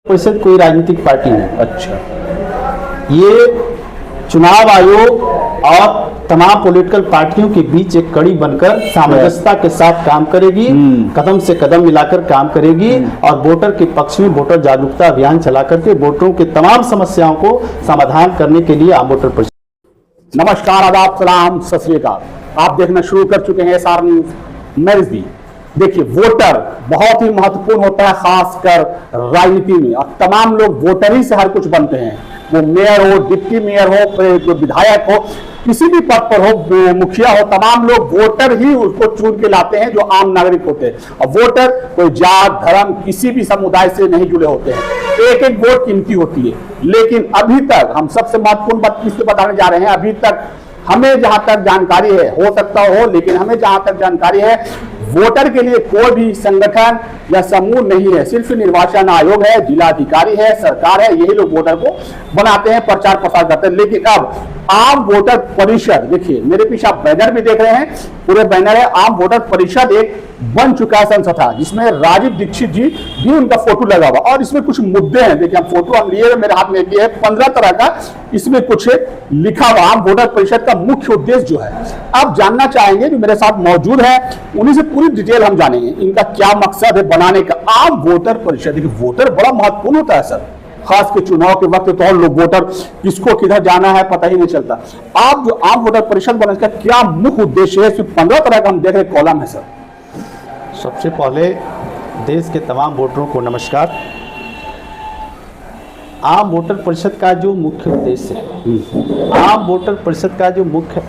परिषद कोई राजनीतिक पार्टी नहीं। अच्छा, ये चुनाव आयोग और तमाम पॉलिटिकल पार्टियों के बीच एक कड़ी बनकर सामंजस्यता के साथ काम करेगी, कदम से कदम मिलाकर काम करेगी और वोटर के पक्ष में वोटर जागरूकता अभियान चला करके वोटरों के तमाम समस्याओं को समाधान करने के लिए आम वोटर परिषद। नमस्कार, आदाब, सलाम, सत श्री अकाल। आप देखना शुरू कर चुके हैं SR न्यूज़। मैं रिजवी। देखिए, वोटर बहुत ही महत्वपूर्ण होता है, खासकर राजनीति में। और तमाम लोग वोटर ही से हर कुछ बनते हैं, वो मेयर हो, डिप्टी मेयर हो, विधायक हो, किसी भी पद पर हो, मुखिया हो, तमाम लोग वोटर ही उसको चुन के लाते हैं जो आम नागरिक होते हैं। और वोटर कोई जात धर्म किसी भी समुदाय से नहीं जुड़े होते हैं। एक एक वोट कीमती होती है। लेकिन अभी तक हम सबसे महत्वपूर्ण बात किससे बताने जा रहे हैं, अभी तक हमें जहां तक जानकारी है, हो सकता हो, लेकिन हमें जहां तक जानकारी है, वोटर के लिए कोई भी संगठन या समूह नहीं है। सिर्फ निर्वाचन आयोग है, जिला अधिकारी है, सरकार है, यही लोग वोटर को बनाते हैं, प्रचार प्रसार करते हैं। लेकिन अब आम वोटर परिषद, देखिए मेरे पीछे आप बैनर भी देख रहे हैं, पूरे बैनर है। आम वोटर परिषद एक बन चुका है संस्था, जिसमें राजीव दीक्षित जी भी उनका फोटो लगा हुआ। और इसमें कुछ मुद्दे हैं, देखिए हम फोटो हम लिए, मेरे हाथ में लिए है 15 तरह का, इसमें कुछ लिखा हुआ। आम वोटर परिषद का मुख्य उद्देश्य जो है, आप जानना चाहेंगे, जो मेरे साथ मौजूद है उन्हीं से पूरी डिटेल हम जानेंगे, इनका क्या मकसद है बनाने का। आम वोटर परिषद, देखिए वोटर बड़ा महत्वपूर्ण होता है सर, खास के चुनाव के वक्त तो और लोग वोटर किसको किधर जाना है पता ही नहीं चलता। आप जो आम वोटर परिषद बनाने का क्या मुख्य उद्देश्य है, सिर्फ 15 तरह का हम देख रहे कॉलम है सर। सबसे पहले देश के तमाम वोटरों को नमस्कार। आम वोटर परिषद का जो मुख्य उद्देश्य है, आम वोटर परिषद का जो मुख्य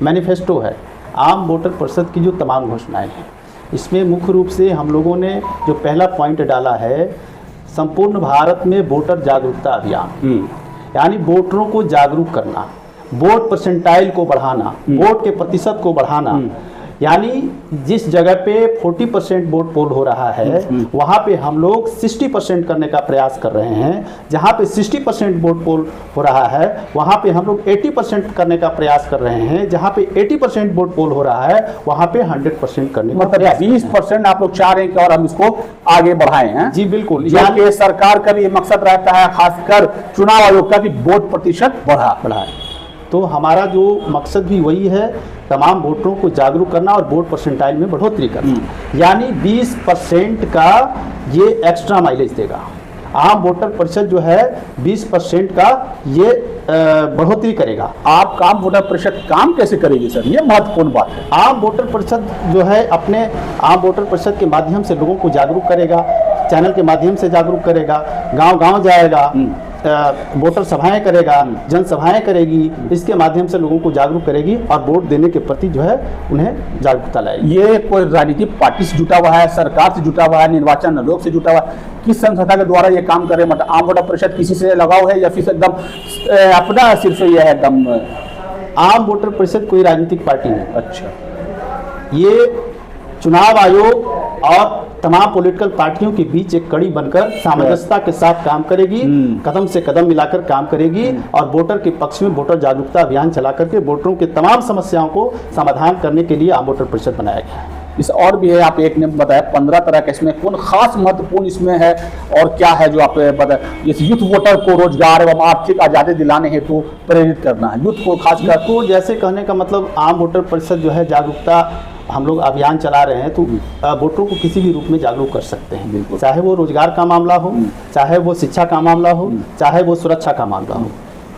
मैनिफेस्टो है, आम वोटर परिषद की जो तमाम घोषणाएं हैं, इसमें मुख्य रूप से हम लोगों ने जो पहला पॉइंट डाला है, संपूर्ण भारत में वोटर जागरूकता अभियान, यानी वोटरों को जागरूक करना, वोट परसेंटाइल को बढ़ाना, वोट के प्रतिशत को बढ़ाना। यानी जिस जगह पे 40% वोट पोल हो रहा है, वहाँ पे हम लोग 60% करने का प्रयास कर रहे हैं। जहाँ पे 60% वोट पोल हो रहा है, वहाँ पे हम लोग 80% करने का प्रयास कर रहे हैं। जहाँ पे 80% वोट पोल हो रहा है, वहाँ पे 100% करने का प्रयास। 20% आप लोग चाह रहे हैं कि और हम इसको आगे बढ़ाएं हैं? जी बिल्कुल। यानी सरकार का भी ये मकसद रहता है, खासकर चुनाव आयोग का, कि वोट प्रतिशत बढ़ाए। तो हमारा जो मकसद भी वही है, तमाम वोटरों को जागरूक करना और वोट परसेंटाइल में बढ़ोतरी करना। यानी 20% का ये एक्स्ट्रा माइलेज देगा। आम वोटर परिषद जो है 20% का ये बढ़ोतरी करेगा। आप आम वोटर परिषद काम कैसे करेगी सर, ये महत्वपूर्ण बात है। आम वोटर परिषद जो है अपने आम वोटर परिषद के माध्यम से लोगों को जागरूक करेगा, चैनल के माध्यम से जागरूक करेगा, गांव-गांव जाएगा, वोटर सभाएं करेगा, जनसभाएं करेगी, इसके माध्यम से लोगों को जागरूक करेगी और वोट देने के प्रति जो है उन्हें जागरूकता लाएगी। ये कोई राजनीतिक पार्टी से जुटा हुआ है, सरकार से जुटा हुआ है, निर्वाचन आयोग से जुटा हुआ है, किस संस्था के द्वारा ये काम करे? मतलब आम वोटर परिषद किसी से लगाव है या फिर एकदम अपना सिर्फ ये है एकदम? आम वोटर परिषद कोई राजनीतिक पार्टी नहीं। अच्छा, ये चुनाव आयोग और तमाम पॉलिटिकल पार्टियों के बीच एक कड़ी बनकर सामंजस्यता के साथ काम करेगी, कदम से कदम मिलाकर काम करेगी और वोटर के पक्ष में वोटर जागरूकता अभियान चला करके वोटरों के तमाम समस्याओं को समाधान करने के लिए आम वोटर परिषद बनाया गया है। इस और भी है, आप एक ने बताया 15 तरह का, इसमें कौन खास महत्वपूर्ण इसमें है और क्या है जो आप बताए? जैसे यूथ वोटर को रोजगार एवं आर्थिक आज़ादी दिलाने हेतु प्रेरित करना है, यूथ को खासकर। तो जैसे कहने का मतलब आम वोटर परिषद जो है जागरूकता हम लोग अभियान चला रहे हैं, तो वोटरों को किसी भी रूप में जागरूक कर सकते हैं, चाहे वो रोजगार का मामला हो, चाहे वो शिक्षा का मामला हो, चाहे वो सुरक्षा का मामला हो,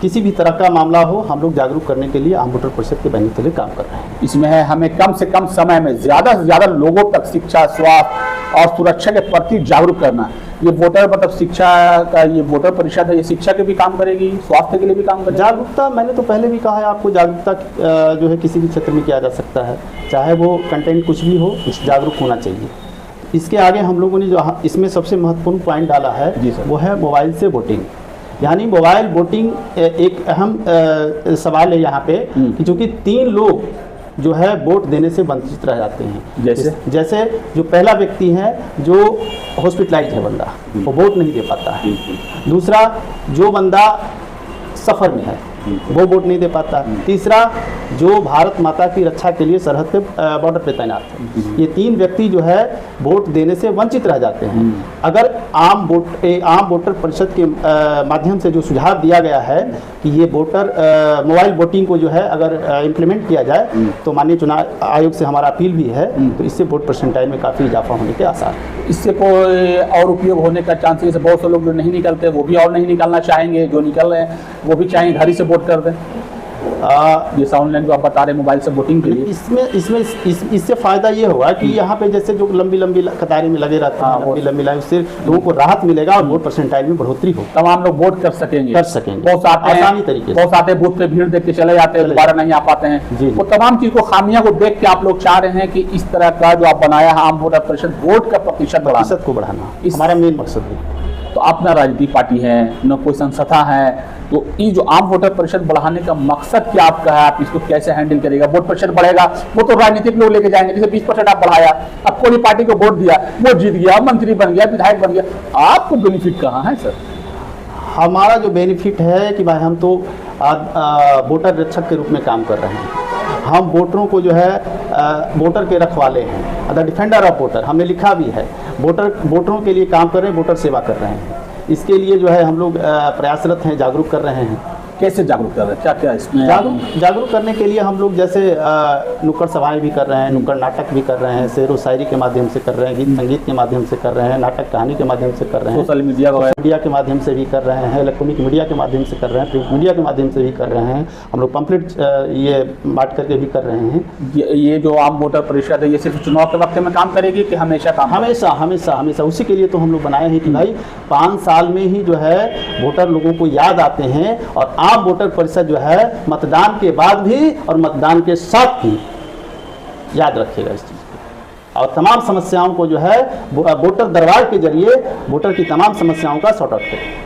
किसी भी तरह का मामला हो, हम लोग जागरूक करने के लिए आम वोटर परिषद के बैनर तले काम कर रहे हैं। इसमें है हमें कम से कम समय में ज़्यादा से ज़्यादा लोगों तक शिक्षा, स्वास्थ्य और सुरक्षा के प्रति जागरूक करना। ये वोटर मतलब शिक्षा का ये वोटर परिषद है, ये शिक्षा के भी काम करेगी, स्वास्थ्य के लिए भी काम करेगी। जागरूकता मैंने तो पहले भी कहा है आपको, जागरूकता जो है किसी भी क्षेत्र में किया जा सकता है, चाहे वो कंटेंट कुछ भी हो, जागरूक होना चाहिए। इसके आगे हम लोगों ने जो इसमें सबसे महत्वपूर्ण पॉइंट डाला है, वो है मोबाइल से वोटिंग। यानी मोबाइल वोटिंग एक अहम सवाल है यहाँ पे, कि चूँकि 3 लोग जो है वोट देने से वंचित रह जाते हैं। जैसे जो पहला व्यक्ति है जो हॉस्पिटलाइज है बंदा, वो वोट नहीं दे पाता है। दूसरा, जो बंदा सफ़र में है, वो वोट नहीं दे पाता। तीसरा, जो भारत माता की रक्षा के लिए सरहद पे बॉर्डर पे तैनात है, ये 3 व्यक्ति जो है वोट देने से वंचित रह जाते हैं। अगर आम वोटर परिषद के माध्यम से जो सुझाव दिया गया है कि ये मोबाइल वोटिंग को जो है अगर इम्प्लीमेंट किया जाए, तो माननीय चुनाव आयोग से हमारा अपील भी है, तो इससे वोट परसेंटाइल में काफ़ी इजाफा होने के आसार हैं। इससे कोई और उपयोग होने का चांसेस? बहुत से लोग जो नहीं निकलते वो भी और नहीं निकलना चाहेंगे, जो निकल रहे हैं वो भी चाहेंगे घर ही से वोट कर दें। जैसा ऑनलाइन जो आप बता रहे हैं मोबाइल से वोटिंग के लिए, इससे फायदा ये होगा कि यहाँ पे जैसे जो लंबी कतारें में लगे रहते हैं, लंबी लाइन, उससे लोगों को राहत मिलेगा और वोट परसेंटाइल में बढ़ोतरी हो, तमाम लोग वोट कर सकेंगे। बहुत आसानी तरीके से, बहुत आते बूथ पे भीड़ देख के चले जाते हैं, दोबारा नहीं आ पाते हैं। वो तमाम चीज को, खामियां को देख के आप लोग चाह रहे हैं कि इस तरह का जो आप बनाया है आम वोटर परिषद, वोट का प्रतिशत को बढ़ाना हमारा मेन मकसद है। तो आप ना राजनीतिक पार्टी है, न कोई संस्था है, तो ये जो आम वोटर परिषद बढ़ाने का मकसद क्या आपका है? आप इसको कैसे हैंडल करेगा? वोट परिषद बढ़ेगा, वो तो राजनीतिक लोग लेके जाएंगे। जैसे 20% आप बढ़ाया, अब कोई पार्टी को वोट दिया, वो जीत गया, मंत्री बन गया, विधायक बन गया, आपको बेनिफिट कहाँ है सर? हमारा जो बेनिफिट है कि भाई हम तो वोटर रक्षक के रूप में काम कर रहे हैं। हम वोटरों को जो है वोटर के रखवाले हैं, द डिफेंडर ऑफ वोटर, हमने लिखा भी है। वोटरों के लिए काम कर रहे हैं, वोटर सेवा कर रहे हैं। इसके लिए जो है हम लोग प्रयासरत हैं, जागरूक कर रहे हैं। कैसे जागरूक कर रहे हैं? क्या क्या इसमें जागरूक करने के लिए हम लोग जैसे नुक्कड़ सभाएं भी कर रहे हैं, नुक्कड़ नाटक भी कर रहे हैं, शेर व शायरी के माध्यम से कर रहे हैं, गीत संगीत के माध्यम से कर रहे हैं, नाटक कहानी के माध्यम से कर रहे हैं, सोशल मीडिया के माध्यम से भी कर रहे हैं, इलेक्ट्रॉनिक मीडिया के माध्यम से कर रहे हैं, प्रिंट मीडिया के माध्यम से भी कर रहे हैं। हम लोग पंपलेट ये बांट करके भी कर रहे हैं। ये जो आम वोटर परिषद है, ये सिर्फ चुनाव के वक्त में काम करेगी कि हमेशा काम? हमेशा उसी के लिए तो हम लोग बनाए हैं कि भाई 5 साल में ही जो है वोटर लोगों को याद आते हैं, और आम वोटर परिषद जो है मतदान के बाद भी और मतदान के साथ भी याद रखेगा इस चीज़ को, और तमाम समस्याओं को जो है वोटर दरबार के जरिए वोटर की तमाम समस्याओं का सॉर्ट आउट करेगा।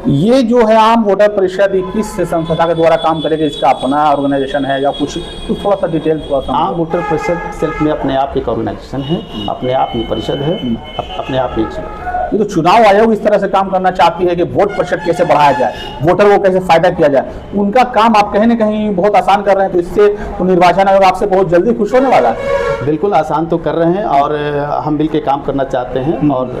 ये जो है आम वोटर परिषद किस संस्था के द्वारा काम करेगी? इसका अपना ऑर्गेनाइजेशन है या कुछ थोड़ा सा डिटेल? आम वोटर परिषद सेल्फ में अपने आप एक ऑर्गेनाइजेशन है, अपने आप में परिषद है, अपने आप में एक। ये तो चुनाव आयोग इस तरह से काम करना चाहती है कि वोट प्रतिशत कैसे बढ़ाया जाए, वोटर को कैसे फायदा किया जाए, उनका काम आप कहीं ना कहीं बहुत आसान कर रहे हैं। तो इससे तो निर्वाचन आयोग आपसे बहुत जल्दी खुश होने वाला है। बिल्कुल आसान तो कर रहे हैं, और हम मिल के काम करना चाहते हैं, और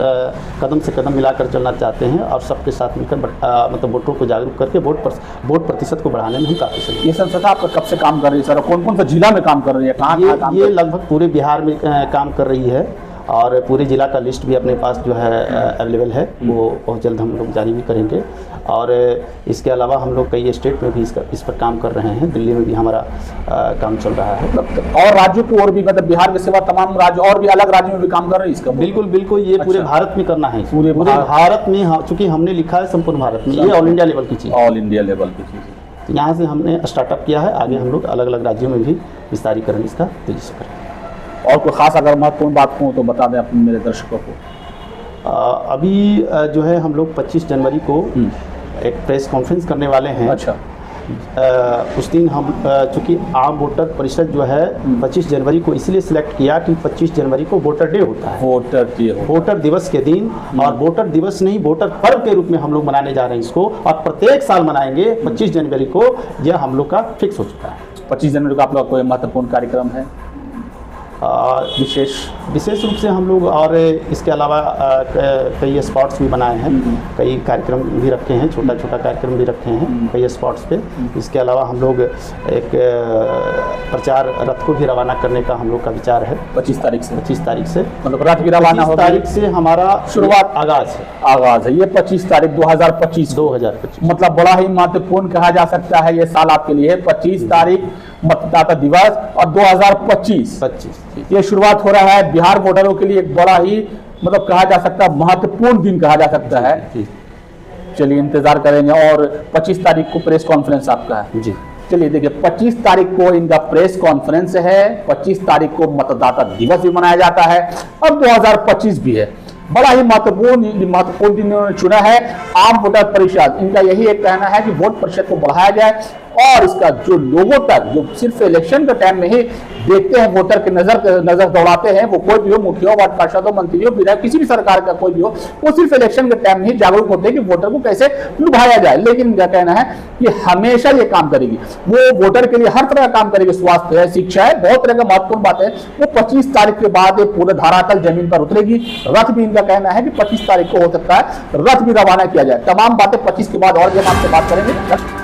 कदम से कदम मिलाकर चलना चाहते हैं, और सबके साथ मिलकर मतलब वोटरों को जागरूक करके वोट प्रतिशत को बढ़ाने में हम काफ़ी सही। ये संस्था आपका कब से काम कर रही है सर? कौन कौन सा जिला में काम कर रही है? कहाँ? ये लगभग पूरे बिहार में काम कर रही है, और पूरे ज़िला का लिस्ट भी अपने पास जो है अवेलेबल है, वो बहुत जल्द हम लोग जारी भी करेंगे। और इसके अलावा हम लोग कई स्टेट में भी इस पर काम कर रहे हैं, दिल्ली में भी हमारा काम चल रहा है, और राज्यों को और भी, मतलब बिहार के सिवा तमाम राज्य और भी अलग राज्यों में भी काम कर रहे हैं इसका? बिल्कुल ये पूरे भारत में करना है, पूरे भारत में, चूँकि हमने लिखा है संपूर्ण भारत में, ये ऑल इंडिया लेवल की चीज़, ऑल इंडिया लेवल की चीज़। यहाँ से हमने स्टार्टअप किया है, आगे हम लोग अलग अलग राज्यों में भी विस्तारीकरण इसका तेजी से करें। और कोई खास अगर महत्वपूर्ण बात कहूँ तो बता दें अपने मेरे दर्शकों को। अभी जो है हम लोग 25 जनवरी को एक प्रेस कॉन्फ्रेंस करने वाले हैं। अच्छा। उस दिन हम चूँकि आम वोटर परिषद जो है 25 जनवरी को इसलिए सिलेक्ट किया कि 25 जनवरी को वोटर डे होता है, वोटर दिवस के दिन, और वोटर दिवस नहीं, वोटर पर्व के रूप में हम लोग मनाने जा रहे हैं इसको, और प्रत्येक साल मनाएंगे 25 जनवरी को। यह हम लोग का फिक्स हो चुका है। 25 जनवरी को आप लोग का कोई महत्वपूर्ण कार्यक्रम है? विशेष रूप से हम लोग, और इसके अलावा कई स्पॉट्स भी बनाए हैं, कई कार्यक्रम भी रखे हैं, छोटा कार्यक्रम भी रखे हैं कई स्पॉट्स पे। इसके अलावा हम लोग एक प्रचार रथ को भी रवाना करने का हम लोग का विचार है 25 तारीख से, मतलब रथ भी रवाना होगा। 25 तारीख से हमारा शुरुआत आगाज है। ये 25 तारीख 2025 मतलब बड़ा ही महत्वपूर्ण कहा जा सकता है ये साल आपके लिए। 25 तारीख मतदाता दिवस, और 2025 ये शुरुआत हो रहा है बिहार वोटरों के लिए एक बड़ा ही, मतलब कहा जा सकता है महत्वपूर्ण दिन कहा जा सकता है। चलिए इंतजार करेंगे। और 25 तारीख को प्रेस कॉन्फ्रेंस आपका है जी। चलिए देखिए, 25 तारीख को इनका प्रेस कॉन्फ्रेंस है, 25 तारीख को मतदाता दिवस भी मनाया जाता है, और 2025 भी है। बड़ा ही महत्वपूर्ण दिन इन्होंने चुना है आम वोटर परिषद। इनका यही एक कहना है कि वोट प्रतिशत को बढ़ाया जाए और इसका जो लोगों तक जो सिर्फ इलेक्शन के टाइम में ही देखते हैं, वोटर के नजर दौड़ाते हैं, वो कोई भी हो, मुखिया हो, वार्ड पार्षद हो, मंत्री हो, विधायक, किसी भी सरकार का कोई भी हो, वो सिर्फ इलेक्शन के टाइम में ही जागरूक होते हैं कि वोटर को कैसे लुभाया जाए। लेकिन इनका कहना है कि हमेशा ये काम करेगी, वो वोटर के लिए हर तरह का काम करेगी, स्वास्थ्य है, शिक्षा है, बहुत तरह का महत्वपूर्ण बात है। वो 25 तारीख के बाद पूरे धरातल जमीन पर उतरेगी। रथ भी इनका कहना है कि 25 तारीख को हो सकता है रथ भी रवाना किया जाए। तमाम बातें 25 के बाद और जब आपसे बात करेंगे।